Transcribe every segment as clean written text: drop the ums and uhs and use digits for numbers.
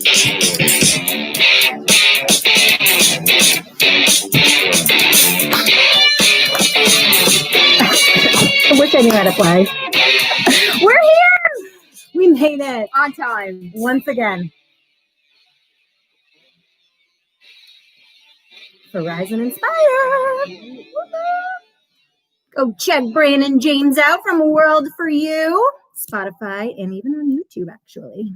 I wish I knew how to play. We're here! We made it. On time. Once again. For Rise and Inspire. Go check Brandon James out from World for You, Spotify, and even on YouTube, actually.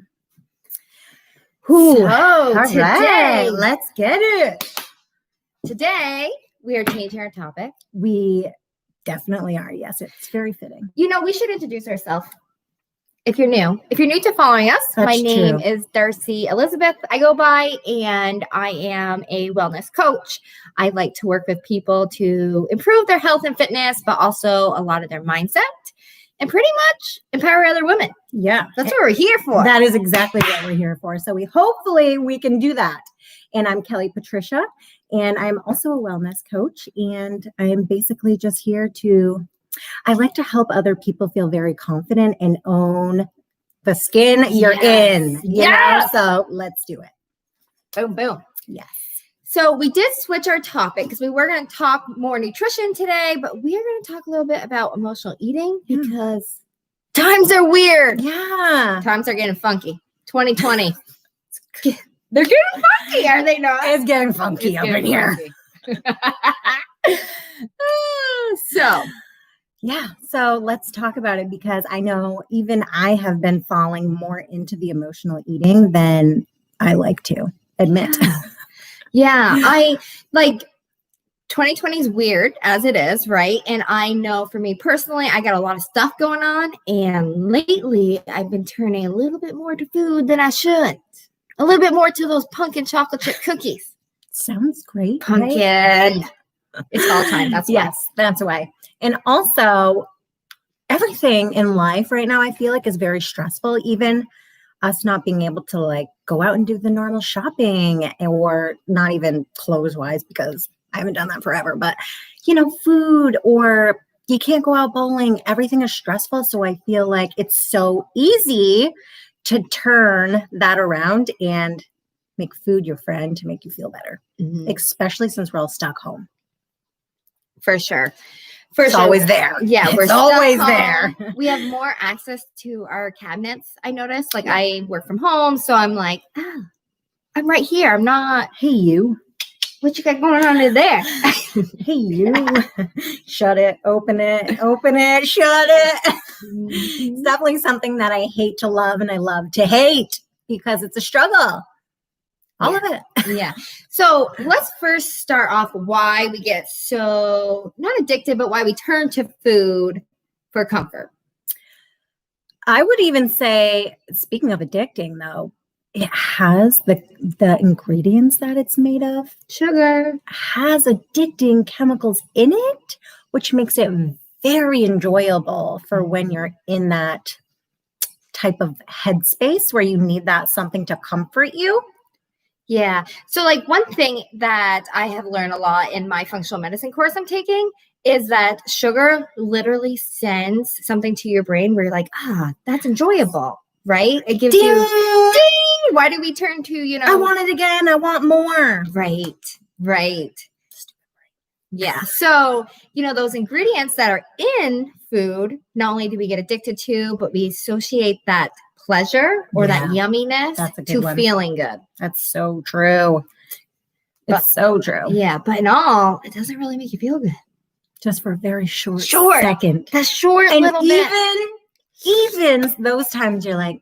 Today, let's get it. Today, we are changing our topic. We definitely are. Yes, it's very fitting. You know, we should introduce ourselves. If you're new to following us, my name is Darcy Elizabeth. I go by, and I am a wellness coach. I like to work with people to improve their health and fitness, but also a lot of their mindset, and pretty much empower other women. Yeah, that's what we're here for. That is exactly what we're here for. So hopefully we can do that. And I'm Kelly Patricia, and I'm also a wellness coach, and I am basically just here I like to help other people feel very confident and own the skin you're in. You know? So let's do it. Boom, boom. Yes. So we did switch our topic because we were going to talk more nutrition today, but we are going to talk a little bit about emotional eating because times are weird. Yeah. Times are getting funky. 2020. They're getting funky, are they not? It's getting funky up in here. So let's talk about it, because I know even I have been falling more into the emotional eating than I like to admit. Yeah, I like 2020 is weird as it is, right? And I know for me personally, I got a lot of stuff going on, and lately I've been turning a little bit more to food than I should. A little bit more to those pumpkin chocolate chip cookies. Sounds great. Pumpkin. Right? It's all time. That's why. Yes, that's why. And also, everything in life right now, I feel like, is very stressful. Even us not being able to go out and do the normal shopping, or not even clothes wise, because I haven't done that forever, but food, or you can't go out bowling. Everything is stressful. So I feel like it's so easy to turn that around and make food your friend to make you feel better, especially since we're all stuck home. For sure. It's always there. Yeah, we're always there. We have more access to our cabinets, I noticed. I work from home, so I'm like, I'm right here. I'm not. Hey, you. What you got going on in there? Hey, you. Shut it. Open it. Shut it. It's definitely something that I hate to love and I love to hate, because it's a struggle. All of it. Yeah. So let's first start off why we get so, not addicted, but why we turn to food for comfort. I would even say, speaking of addicting though, it has the ingredients that it's made of. Sugar. Has addicting chemicals in it, which makes it very enjoyable for when you're in that type of headspace where you need that something to comfort you. Yeah. So one thing that I have learned a lot in my functional medicine course I'm taking is that sugar literally sends something to your brain where you're like, that's enjoyable, right? It gives you ding. Why do we turn to, I want it again. I want more. Right. Yeah. So, those ingredients that are in food, not only do we get addicted to, but we associate that pleasure or that yumminess to feeling good. That's so true. It's so true. Yeah, but in all, it doesn't really make you feel good. Just for a very short second. That short and little bit. Even those times you're like,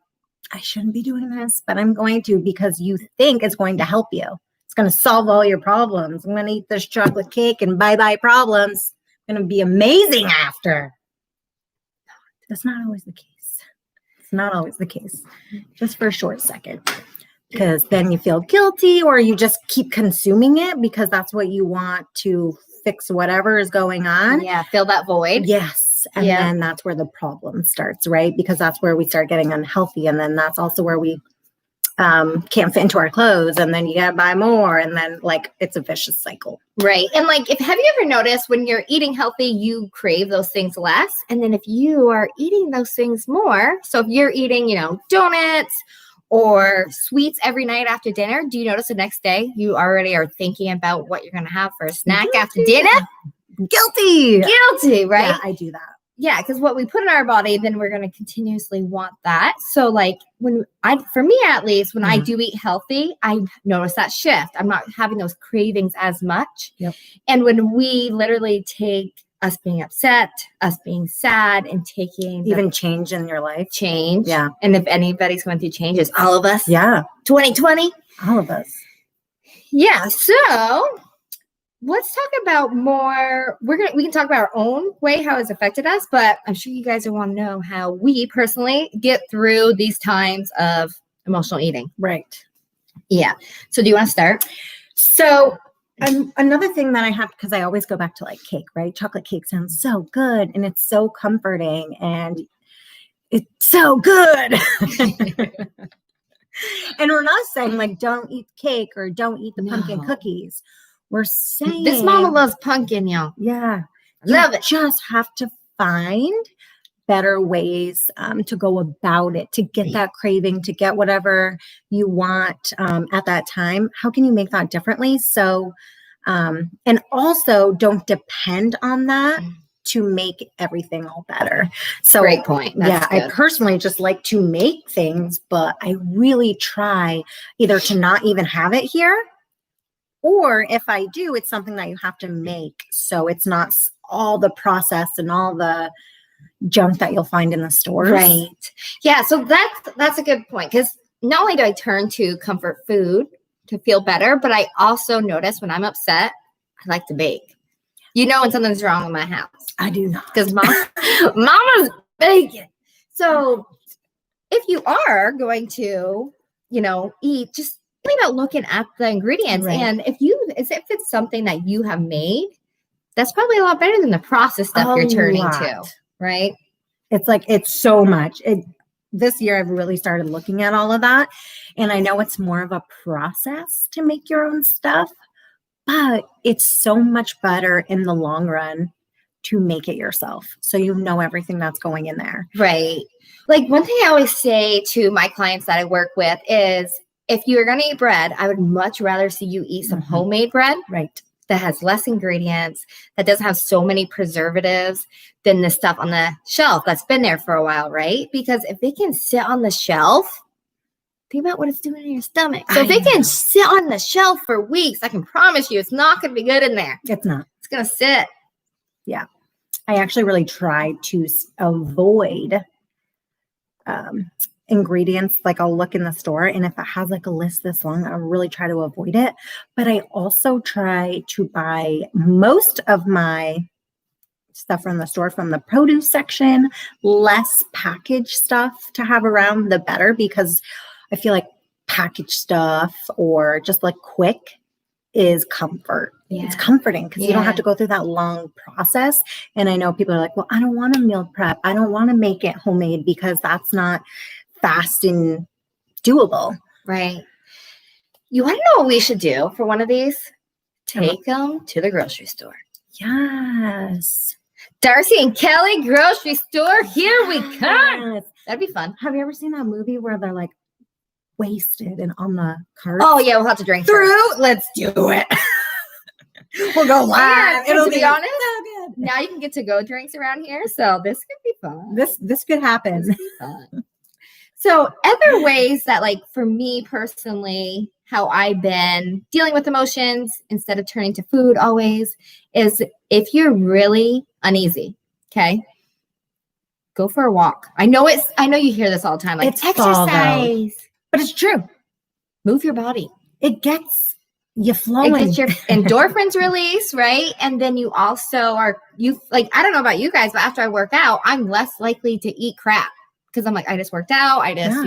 I shouldn't be doing this, but I'm going to, because you think it's going to help you. It's going to solve all your problems. I'm going to eat this chocolate cake and bye-bye problems. It's going to be amazing after. That's not always the case. Not always the case, just for a short second, because then you feel guilty, or you just keep consuming it because that's what you want to fix whatever is going on. Yeah, fill that void. Yes. And then that's where the problem starts, right? Because that's where we start getting unhealthy, and then that's also where we can't fit into our clothes, and then you gotta buy more, and then it's a vicious cycle. Right. And have you ever noticed when you're eating healthy, you crave those things less? And then if you are eating those things more, so if you're eating, donuts or sweets every night after dinner, do you notice the next day you already are thinking about what you're going to have for a snack after dinner? Guilty, right? Yeah, I do that. Yeah, because what we put in our body, then we're going to continuously want that. So like for me at least, when I do eat healthy, I notice that shift. I'm not having those cravings as much. Yep. And when we literally take us being upset, us being sad, and taking even change in your life. Change. Yeah. And if anybody's going through changes, all of us. Yeah. 2020. All of us. Yeah. So let's talk about more. We can talk about our own way, how it's affected us, but I'm sure you guys want to know how we personally get through these times of emotional eating. Right. Yeah. So do you want to start? So another thing that I have, because I always go back to like cake, right? Chocolate cake sounds so good and it's so comforting and it's so good. And we're not saying like don't eat cake or don't eat the pumpkin cookies. We're saying this mama loves pumpkin, y'all. Yeah. Love it. Just have to find better ways to go about it, to get that craving, to get whatever you want at that time. How can you make that differently? So, and also don't depend on that to make everything all better. So great point. That's good. I personally just like to make things, but I really try either to not even have it here, or if I do, it's something that you have to make. So it's not all the process and all the junk that you'll find in the stores. Right. Yeah. So that's a good point. Because not only do I turn to comfort food to feel better, but I also notice when I'm upset, I like to bake. You know when something's wrong in my house. I do not. Because mama's baking. So if you are going to, eat, just think about looking at the ingredients. Right. And if it's something that you have made, that's probably a lot better than the processed stuff you're turning to. Right. It's so much. This year I've really started looking at all of that. And I know it's more of a process to make your own stuff, but it's so much better in the long run to make it yourself. So you know everything that's going in there. Right. Like one thing I always say to my clients that I work with is if you're going to eat bread, I would much rather see you eat some homemade bread. Right. That has less ingredients, that doesn't have so many preservatives than the stuff on the shelf that's been there for a while, right? Because if it can sit on the shelf, think about what it's doing in your stomach. So if it can sit on the shelf for weeks, I can promise you it's not going to be good in there. It's not. It's going to sit. Yeah. I actually really try to avoid ingredients. Like I'll look in the store and if it has like a list this long, I'll really try to avoid it. But I also try to buy most of my stuff from the store from the produce section, less packaged stuff to have around, the better, because I feel like packaged stuff or just like quick is comfort. Yeah. It's comforting because you don't have to go through that long process. And I know people are like, well, I don't want to meal prep. I don't want to make it homemade because that's not fast and doable. Right. You want to know what we should do for one of these? Take them to the grocery store. Yes. Darcy and Kelly grocery store. Here we come. That'd be fun. Have you ever seen that movie where they're like wasted and on the cart? Oh yeah, we'll have to drink through. Let's do it. We'll go live. It'll be honest. So good. Now you can get to go drinks around here, so this could be fun. This could happen. This could be fun. So other ways that, like for me personally, how I've been dealing with emotions instead of turning to food always is if you're really uneasy, okay, go for a walk. I know you hear this all the time, like it's exercise, but it's true. Move your body. It gets you flowing. It gets your endorphins release, right? And then you also I don't know about you guys, but after I work out, I'm less likely to eat crap because I'm like, I just worked out. I just,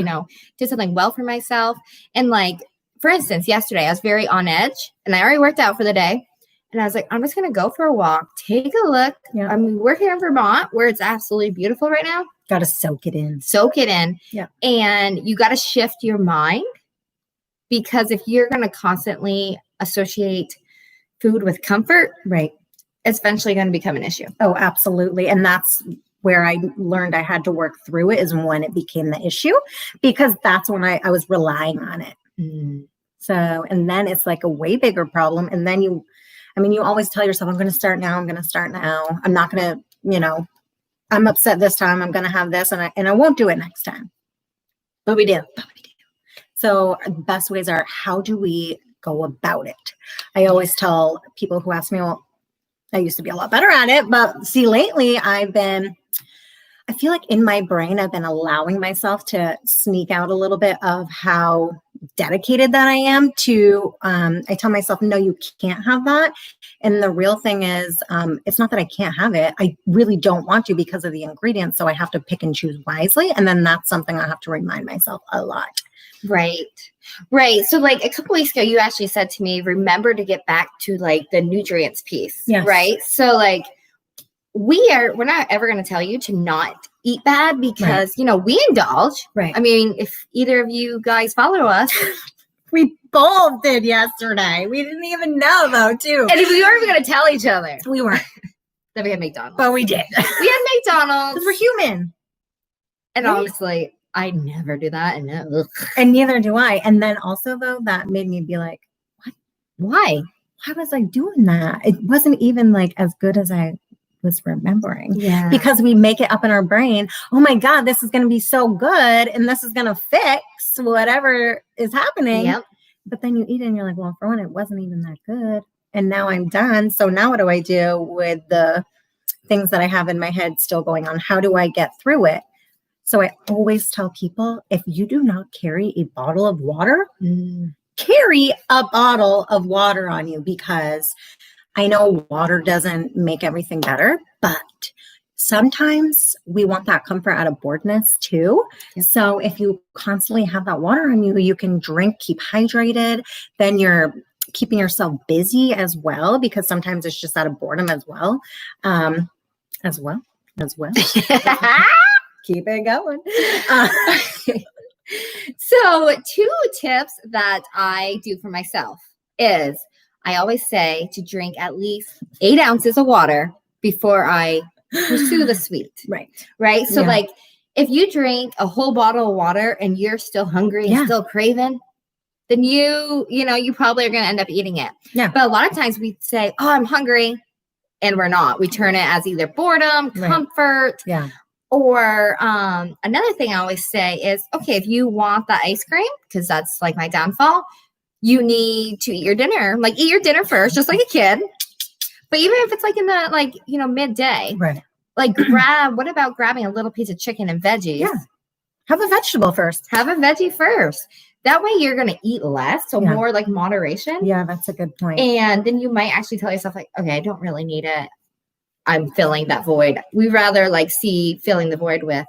did something well for myself. And like, for instance, yesterday I was very on edge and I already worked out for the day. And I was like, I'm just going to go for a walk, take a look. Yeah. I'm working in Vermont where it's absolutely beautiful right now. Got to soak it in. Yeah. And you got to shift your mind, because if you're going to constantly associate food with comfort, right, it's eventually going to become an issue. Oh, absolutely. And that's where I learned I had to work through it is when it became the issue, because that's when I was relying on it. So, and then it's like a way bigger problem. And then you always tell yourself, I'm going to start now. I'm going to start now. I'm not going to, I'm upset this time. I'm going to have this and I won't do it next time. But we do. So the best ways are, how do we go about it? I always tell people who ask me, well, I used to be a lot better at it, but see, lately I feel like in my brain, I've been allowing myself to sneak out a little bit of how dedicated that I am to, I tell myself, no, you can't have that. And the real thing is, it's not that I can't have it. I really don't want to because of the ingredients. So I have to pick and choose wisely. And then that's something I have to remind myself a lot. Right. So like a couple weeks ago, you actually said to me, remember to get back to like the nutrients piece. Yes. Right. So like, we're not ever going to tell you to not eat bad because, we indulge. Right. I mean, if either of you guys follow us, we both did yesterday. We didn't even know though, too. And we weren't even going to tell each other. We weren't. Then we had McDonald's. But we did. We had McDonald's. Because we're human. And honestly, I never do that. And neither do I. And then also though, that made me be like, what? Why was I doing that? It wasn't even like as good as I was remembering. Yeah. Because we make it up in our brain. Oh my God, this is going to be so good. And this is going to fix whatever is happening. Yep. But then you eat it and you're like, well, for one, it wasn't even that good. And now I'm done. So now what do I do with the things that I have in my head still going on? How do I get through it? So I always tell people, if you do not carry a bottle of water, carry a bottle of water on you, because I know water doesn't make everything better, but sometimes we want that comfort out of boredness too. So if you constantly have that water on you, you can drink, keep hydrated, then you're keeping yourself busy as well, because sometimes it's just out of boredom as well. Keep it going. So 2 tips that I do for myself is I always say to drink at least 8 ounces of water before I pursue the sweet. Right. So like if you drink a whole bottle of water and you're still hungry and still craving, then you probably are going to end up eating it. Yeah. But a lot of times we say, oh, I'm hungry. And we're not. We turn it as either boredom, comfort. Yeah. Or another thing I always say is, okay, if you want the ice cream, because that's like my downfall, you need to eat your dinner. Like eat your dinner first, just like a kid. But even if it's like in the midday, right? Like what about grabbing a little piece of chicken and veggies? Yeah. Have a vegetable first. Have a veggie first. That way you're going to eat less. So more like moderation. Yeah, that's a good point. And then you might actually tell yourself like, okay, I don't really need it. I'm filling that void. We rather see filling the void with,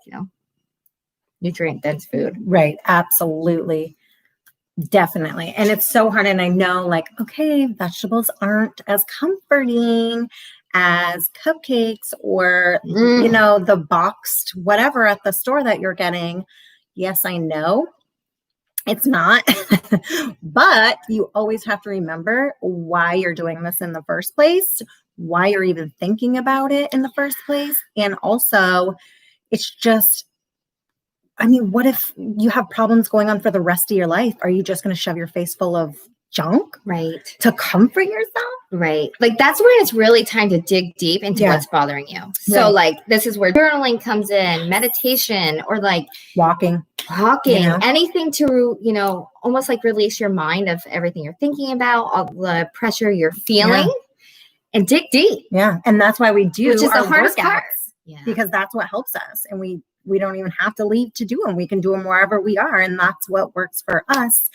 nutrient dense food. Right. Absolutely. Definitely. And it's so hard. And I know okay, vegetables aren't as comforting as cupcakes or, the boxed whatever at the store that you're getting. Yes, I know. It's not, but you always have to remember why you're doing this in the first place, why you're even thinking about it in the first place. And also it's just, what if you have problems going on for the rest of your life? Are you just going to shove your face full of junk? Right. To comfort yourself? Right. That's when it's really time to dig deep into what's bothering you. So this is where journaling comes in, meditation, or walking, anything to, almost release your mind of everything you're thinking about, all the pressure you're feeling, and dig deep. Yeah. And that's why we do which is the hardest part. Because that's what helps us. And we don't even have to leave to do them. We can do them wherever we are. And that's what works for us.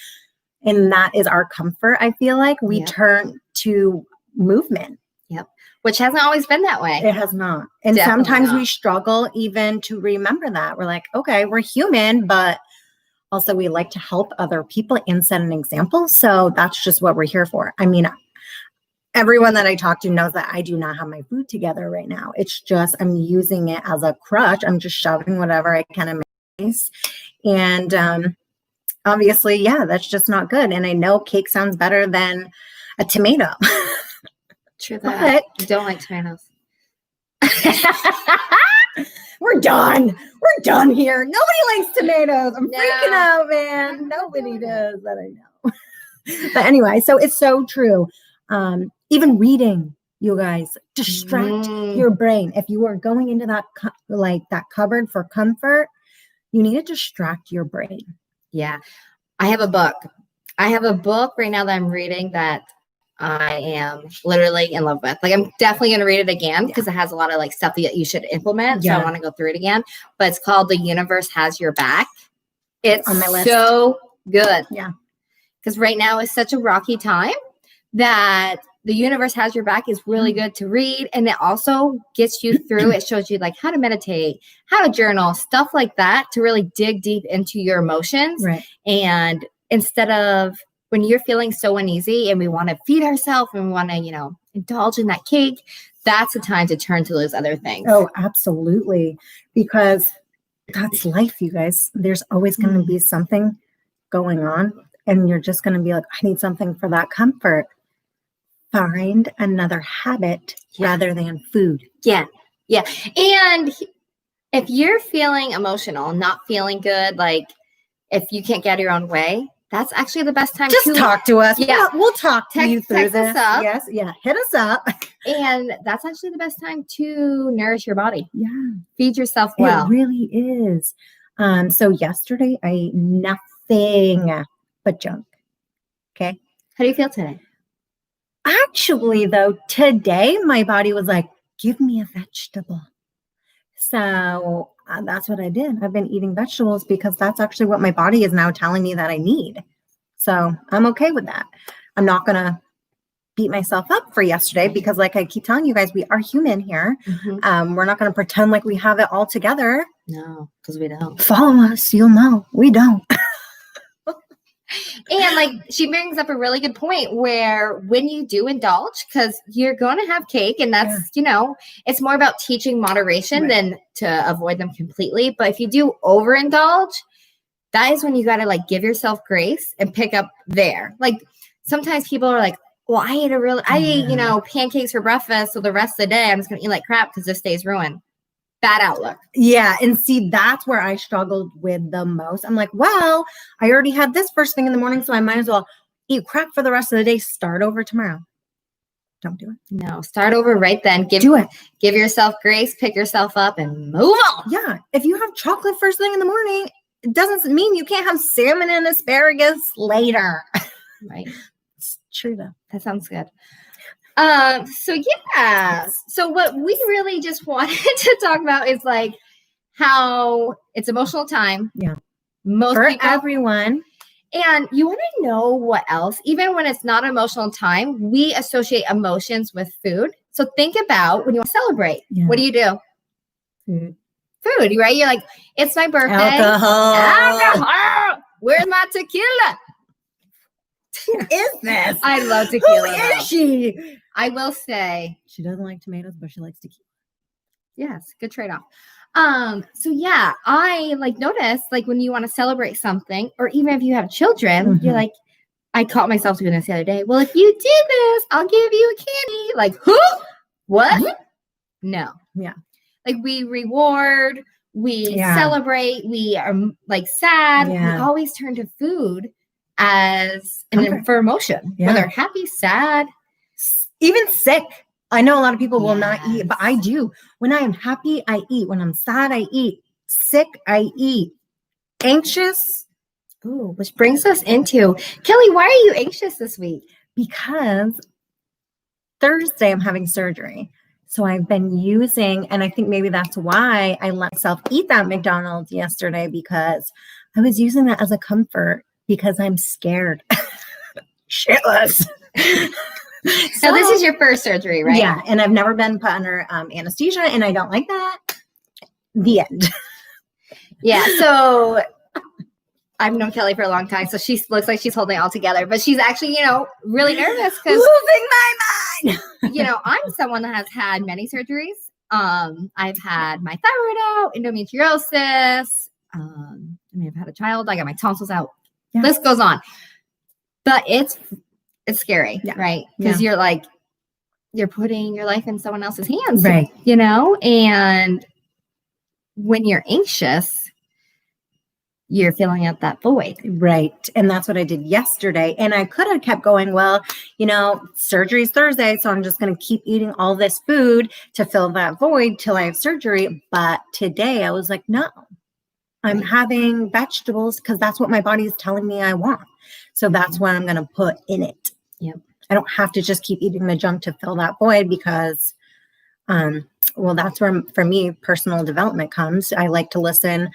And that is our comfort. I feel like we turn to movement. Yep. Which hasn't always been that way. It has not. And definitely sometimes we struggle even to remember that. We're like, okay, we're human, but also we like to help other people and set an example. So that's just what we're here for. Everyone that I talk to knows that I do not have my food together right now. It's just, I'm using it as a crutch. I'm just shoving whatever I can in my face. And, obviously, that's just not good. And I know cake sounds better than a tomato. True that. I don't like tomatoes. we're done. We're done here. Nobody likes tomatoes. I'm freaking out, man. Nobody does that, I know. But anyway, so it's so true. Even reading, you guys, distract your brain. If you are going into that that cupboard for comfort, you need to distract your brain. Yeah. I have a book. Right now that I'm reading that I am literally in love with. Like, I'm definitely going to read it again because it has a lot of like stuff that you should implement. So I want to go through it again. But it's called The Universe Has Your Back. It's on my list. So good. Yeah. Because right now is such a rocky time that The Universe Has Your Back is really good to read. And it also gets you through. It shows you like how to meditate, how to journal, stuff like that to really dig deep into your emotions. Right. And instead of when you're feeling so uneasy and we want to feed ourselves and we want to, indulge in that cake, that's the time to turn to those other things. Oh, absolutely. Because that's life, you guys. There's always going to be something going on. And you're just going to be like, I need something for that comfort. Find another habit rather than food. Yeah. Yeah. And if you're feeling emotional, not feeling good, like if you can't get your own way, that's actually the best time to talk to us. Yeah. We'll talk to you through text this. Us up. Yes. Yeah. Hit us up. And that's actually the best time to nourish your body. Yeah. Feed yourself well. It really is. So yesterday I ate nothing but junk. Okay. How do you feel today? Actually, though, today my body was like, give me a vegetable. So that's what I did. I've been eating vegetables because that's actually what my body is now telling me that I need. So I'm okay with that. I'm not going to beat myself up for yesterday because like I keep telling you guys, we are human here. We're not going to pretend like we have it all together. No, because we don't. Follow us. You'll know. We don't. And like she brings up a really good point where when you do indulge, because you're going to have cake and that's, it's more about teaching moderation than to avoid them completely. But if you do overindulge, that is when you got to like give yourself grace and pick up there. Like sometimes people are like, well, I ate, pancakes for breakfast. So the rest of the day I'm just going to eat like crap because this day's ruined. Bad outlook. Yeah. And see, that's where I struggled with the most. I'm like, well, I already had this first thing in the morning, so I might as well eat crap for the rest of the day. Start over tomorrow. Don't do it. No, start over right then. Give yourself grace, pick yourself up and move on. Yeah. If you have chocolate first thing in the morning, it doesn't mean you can't have salmon and asparagus later. Right. It's true though. That sounds good. So what we really just wanted to talk about is like how it's emotional time. Yeah. Most for people, everyone. And you want to know what else? Even when it's not emotional time, we associate emotions with food. So think about when you want to celebrate. Yeah. What do you do? Food, right? You're like, it's my birthday. Alcohol. Where's my tequila? Who is this? I love tequila. Who is she? I will say she doesn't like tomatoes, but she likes tequila. Yes, good trade-off. So yeah, I like notice like when you want to celebrate something, or even if you have children, you're like, I caught myself doing this the other day. Well, if you did this, I'll give you a candy. Like, who? What? No. Yeah. Like we reward, we celebrate, we are like sad. Yeah. We always turn to food as for emotion, whether happy, sad, even sick. I know a lot of people will not eat, but I do. When I am happy, I eat. When I'm sad, I eat. Sick, I eat. Anxious. Ooh, which brings us into Kelly. Why are you anxious this week? Because Thursday I'm having surgery. So I've been using, and I think maybe that's why I let myself eat that McDonald's yesterday, because I was using that as a comfort because I'm scared. Shitless. So this is your first surgery, right? Yeah. And I've never been put under anesthesia, and I don't like that. The end. Yeah. So I've known Kelly for a long time, so she looks like she's holding it all together, but she's actually, really nervous because losing my mind. I'm someone that has had many surgeries. I've had my thyroid out, endometriosis. I've had a child. I got my tonsils out. Yeah. List goes on. But it's scary, right? Because you're like, you're putting your life in someone else's hands, right? And when you're anxious, you're filling out that void. Right. And that's what I did yesterday. And I could have kept going, well, surgery's Thursday, so I'm just going to keep eating all this food to fill that void till I have surgery. But today I was like, no, I'm having vegetables because that's what my body is telling me I want. So that's what I'm going to put in it. Yep. I don't have to just keep eating the junk to fill that void because, that's where, for me, personal development comes. I like to listen.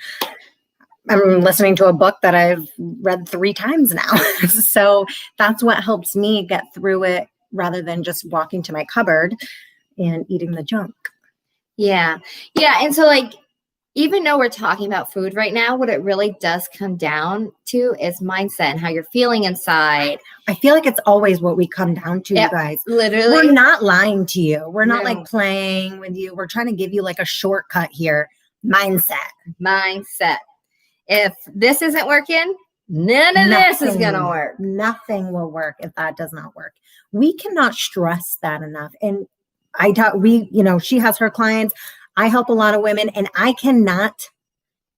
I'm listening to a book that I've read 3 times now. So that's what helps me get through it rather than just walking to my cupboard and eating the junk. Yeah. Yeah. And so even though we're talking about food right now, what it really does come down to is mindset and how you're feeling inside. I feel like it's always what we come down to, you guys. Literally. We're not lying to you. We're not playing with you. We're trying to give you a shortcut here. Mindset. If this isn't working, none of this is going to work. Nothing will work if that does not work. We cannot stress that enough. And she has her clients. I help a lot of women, and I cannot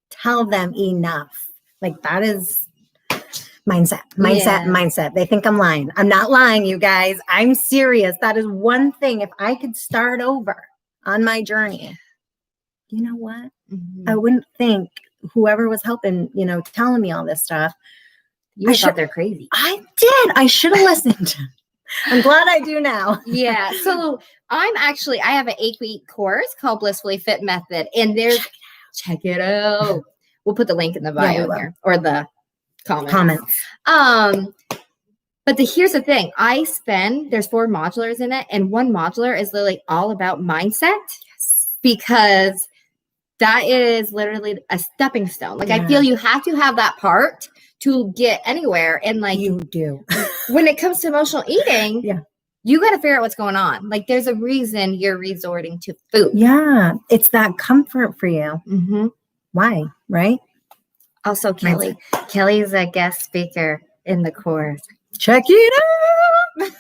tell them enough. That is mindset. They think I'm lying. I'm not lying, you guys. I'm serious. That is one thing. If I could start over on my journey, you know what? I wouldn't think whoever was helping, telling me all this stuff. You thought they're crazy. I did. I should have listened. I'm glad I do now. Yeah. So I have an 8-week course called Blissfully Fit Method. And check it out. We'll put the link in the bio here or the comments. But here's the thing. There's 4 modulars in it. And one modular is literally all about mindset. Yes. Because that is literally a stepping stone. I feel you have to have that part to get anywhere. And you do. When it comes to emotional eating, you got to figure out what's going on. There's a reason you're resorting to food. Yeah. It's that comfort for you. Mm-hmm. Why? Right? Also, Kelly's a guest speaker in the course. Check it out.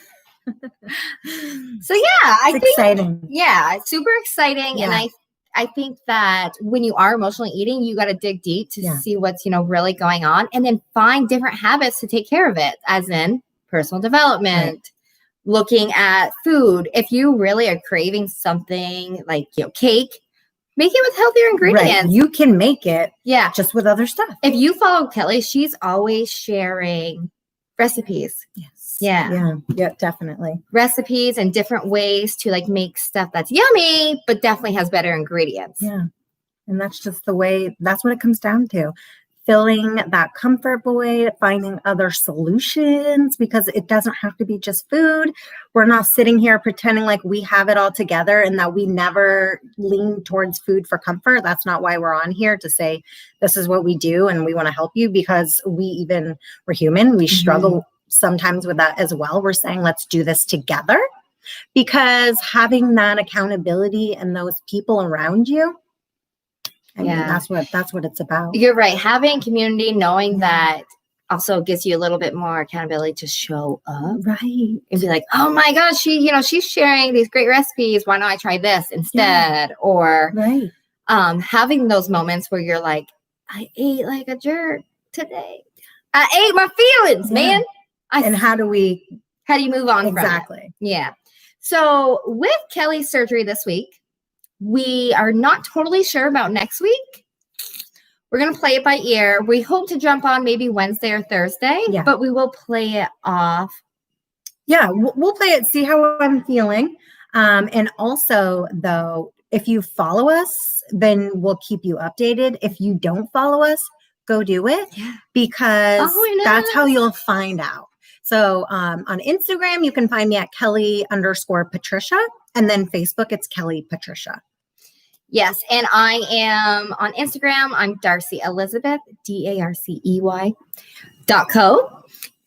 So it's exciting. Yeah. It's super exciting. Yeah. And I think that when you are emotionally eating, you got to dig deep to see what's, really going on, and then find different habits to take care of it, as in personal development, looking at food. If you really are craving something like, cake, make it with healthier ingredients. Right. You can make it just with other stuff. If you follow Kelly, she's always sharing recipes. Yes. Yeah, definitely. Recipes and different ways to make stuff that's yummy, but definitely has better ingredients. Yeah. And that's just that's what it comes down to. Filling that comfort void, finding other solutions, because it doesn't have to be just food. We're not sitting here pretending like we have it all together and that we never lean towards food for comfort. That's not why we're on here, to say this is what we do and we want to help you, because we're human. We struggle sometimes with that as well. We're saying, let's do this together, because having that accountability and those people around you, that's what it's about. You're right. Having community, knowing that also gives you a little bit more accountability to show up. Right. And be like, oh my gosh, she's sharing these great recipes. Why don't I try this instead? Or having those moments where you're like, I ate like a jerk today. I ate my feelings, man. And how do you move on from it? Exactly. Yeah. So with Kelly's surgery this week, we are not totally sure about next week. We're going to play it by ear. We hope to jump on maybe Wednesday or Thursday, but we will play it off. Yeah, we'll play it, see how I'm feeling. And also, though, if you follow us, then we'll keep you updated. If you don't follow us, go do it, because that's how you'll find out. So on Instagram, you can find me at Kelly_Patricia. And then Facebook, it's Kelly Patricia. Yes. And I am on Instagram. I'm Darcy Elizabeth, DARCEY.co.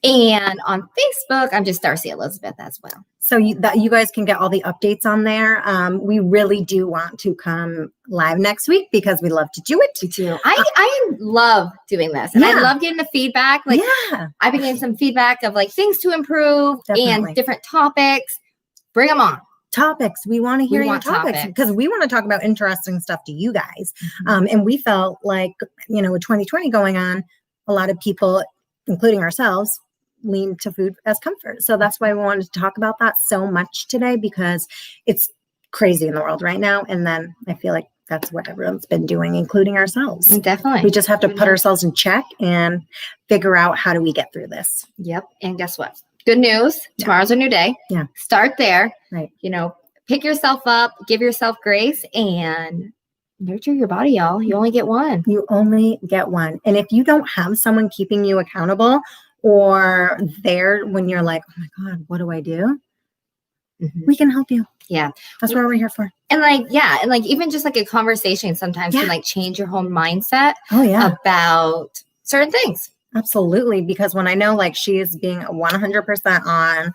And on Facebook, I'm just Darcy Elizabeth as well. So you guys can get all the updates on there. We really do want to come live next week because we love to do it. Me too. I love doing this. And I love getting the feedback. I've been getting some feedback of things to improve and different topics. Bring them on. topics. We want to hear your want topics because we want to talk about interesting stuff to you guys. Mhm. And we felt like, with 2020 going on, a lot of people, including ourselves, lean to food as comfort. So that's why we wanted to talk about that so much today, because it's crazy in the world right now. And then I feel like that's what everyone's been doing, including ourselves. Definitely. We just have to put ourselves in check and figure out how do we get through this. Yep. And guess what? Good news. Tomorrow's a new day. Yeah. Start there. Right. Pick yourself up, give yourself grace, and nurture your body, y'all. You only get one. You only get one. And if you don't have someone keeping you accountable or there when you're like, oh my God, what do I do? Mm-hmm. We can help you. Yeah. That's what we're here for. And even just like a conversation sometimes can change your whole mindset about certain things. Absolutely. Because when I know she is being 100% on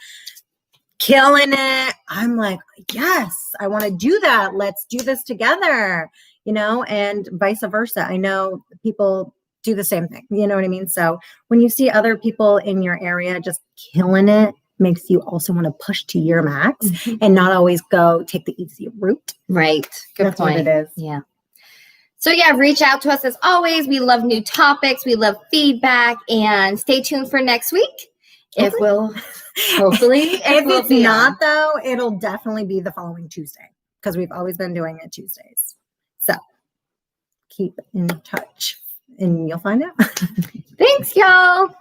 killing it, I'm like, yes, I want to do that. Let's do this together, and vice versa. I know people do the same thing. You know what I mean? So when you see other people in your area just killing it, makes you also want to push to your max and not always go take the easy route. Right. Good That's point. what it is. Yeah. So reach out to us as always. We love new topics. We love feedback, and stay tuned for next week. Hopefully. If it's not though, it'll definitely be the following Tuesday because we've always been doing it Tuesdays. So keep in touch and you'll find out. Thanks, y'all.